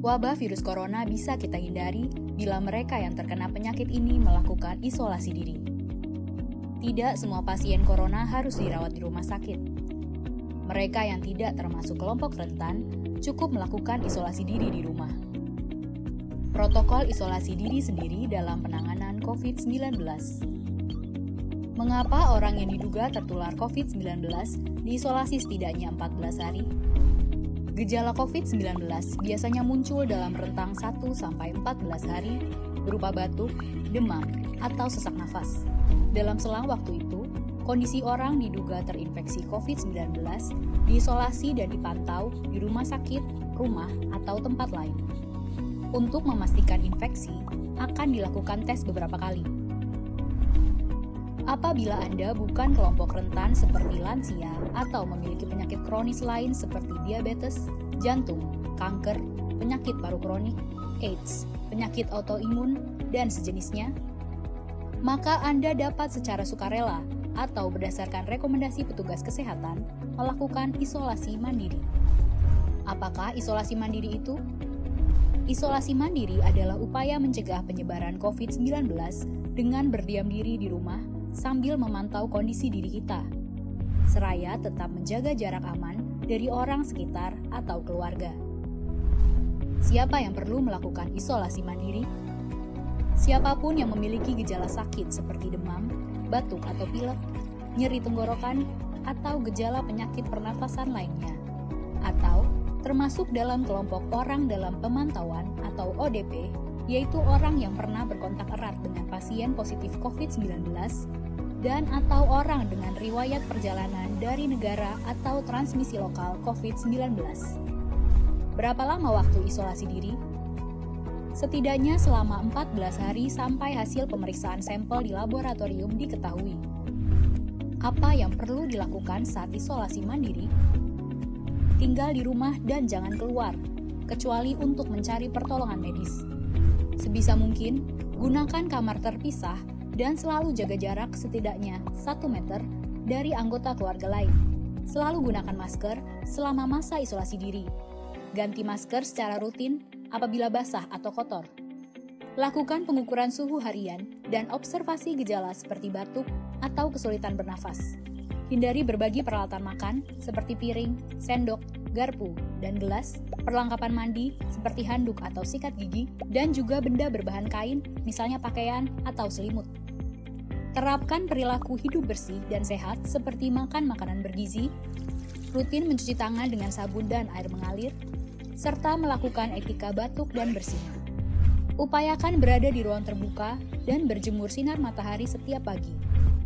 Wabah virus corona bisa kita hindari bila mereka yang terkena penyakit ini melakukan isolasi diri. Tidak semua pasien corona harus dirawat di rumah sakit. Mereka yang tidak termasuk kelompok rentan cukup melakukan isolasi diri di rumah. Protokol isolasi diri sendiri dalam penanganan COVID-19. Mengapa orang yang diduga tertular COVID-19 diisolasi setidaknya 14 hari? Gejala COVID-19 biasanya muncul dalam rentang 1-14 hari berupa batuk, demam, atau sesak nafas. Dalam selang waktu itu, kondisi orang diduga terinfeksi COVID-19 diisolasi dan dipantau di rumah sakit, rumah, atau tempat lain. Untuk memastikan infeksi, akan dilakukan tes beberapa kali. Apabila Anda bukan kelompok rentan seperti lansia atau memiliki penyakit kronis lain seperti diabetes, jantung, kanker, penyakit paru kronik, AIDS, penyakit autoimun, dan sejenisnya, maka Anda dapat secara sukarela atau berdasarkan rekomendasi petugas kesehatan melakukan isolasi mandiri. Apakah isolasi mandiri itu? Isolasi mandiri adalah upaya mencegah penyebaran COVID-19 dengan berdiam diri di rumah sambil memantau kondisi diri kita, seraya tetap menjaga jarak aman dari orang sekitar atau keluarga. Siapa yang perlu melakukan isolasi mandiri? Siapapun yang memiliki gejala sakit seperti demam, batuk atau pilek, nyeri tenggorokan, atau gejala penyakit pernafasan lainnya, atau termasuk dalam kelompok orang dalam pemantauan atau ODP, yaitu orang yang pernah berkontak erat dengan pasien positif COVID-19 dan atau orang dengan riwayat perjalanan dari negara atau transmisi lokal COVID-19. Berapa lama waktu isolasi diri? Setidaknya selama 14 hari sampai hasil pemeriksaan sampel di laboratorium diketahui. Apa yang perlu dilakukan saat isolasi mandiri? Tinggal di rumah dan jangan keluar, kecuali untuk mencari pertolongan medis. Sebisa mungkin, gunakan kamar terpisah dan selalu jaga jarak setidaknya 1 meter dari anggota keluarga lain. Selalu gunakan masker selama masa isolasi diri. Ganti masker secara rutin apabila basah atau kotor. Lakukan pengukuran suhu harian dan observasi gejala seperti batuk atau kesulitan bernafas. Hindari berbagi peralatan makan seperti piring, sendok, garpu, dan gelas, perlengkapan mandi seperti handuk atau sikat gigi, dan juga benda berbahan kain, misalnya pakaian atau selimut. Terapkan perilaku hidup bersih dan sehat seperti makan makanan bergizi, rutin mencuci tangan dengan sabun dan air mengalir, serta melakukan etika batuk dan bersih. Upayakan berada di ruang terbuka dan berjemur sinar matahari setiap pagi.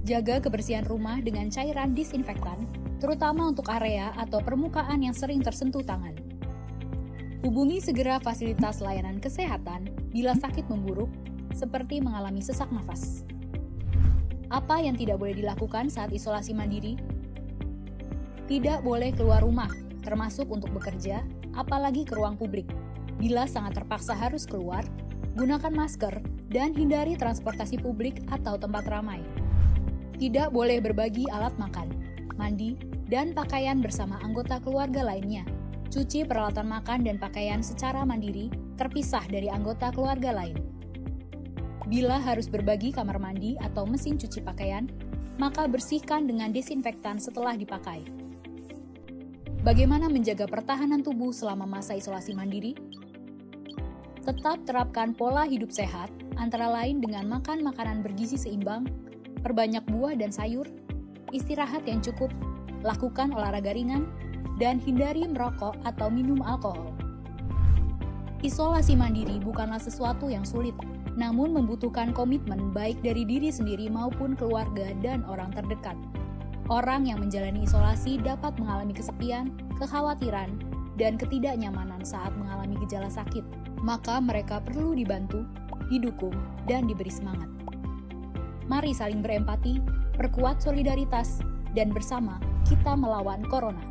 Jaga kebersihan rumah dengan cairan disinfektan, terutama untuk area atau permukaan yang sering tersentuh tangan. Hubungi segera fasilitas layanan kesehatan bila sakit memburuk, seperti mengalami sesak nafas. Apa yang tidak boleh dilakukan saat isolasi mandiri? Tidak boleh keluar rumah, termasuk untuk bekerja, apalagi ke ruang publik. Bila sangat terpaksa harus keluar, gunakan masker dan hindari transportasi publik atau tempat ramai. Tidak boleh berbagi alat makan, mandi, dan pakaian bersama anggota keluarga lainnya. Cuci peralatan makan dan pakaian secara mandiri, terpisah dari anggota keluarga lain. Bila harus berbagi kamar mandi atau mesin cuci pakaian, maka bersihkan dengan desinfektan setelah dipakai. Bagaimana menjaga pertahanan tubuh selama masa isolasi mandiri? Tetap terapkan pola hidup sehat, antara lain dengan makan makanan bergizi seimbang, perbanyak buah dan sayur, istirahat yang cukup, lakukan olahraga ringan, dan hindari merokok atau minum alkohol. Isolasi mandiri bukanlah sesuatu yang sulit, namun membutuhkan komitmen baik dari diri sendiri maupun keluarga dan orang terdekat. Orang yang menjalani isolasi dapat mengalami kesepian, kekhawatiran, dan ketidaknyamanan saat mengalami gejala sakit. Maka mereka perlu dibantu, didukung, dan diberi semangat. Mari saling berempati, perkuat solidaritas, dan bersama kita melawan corona.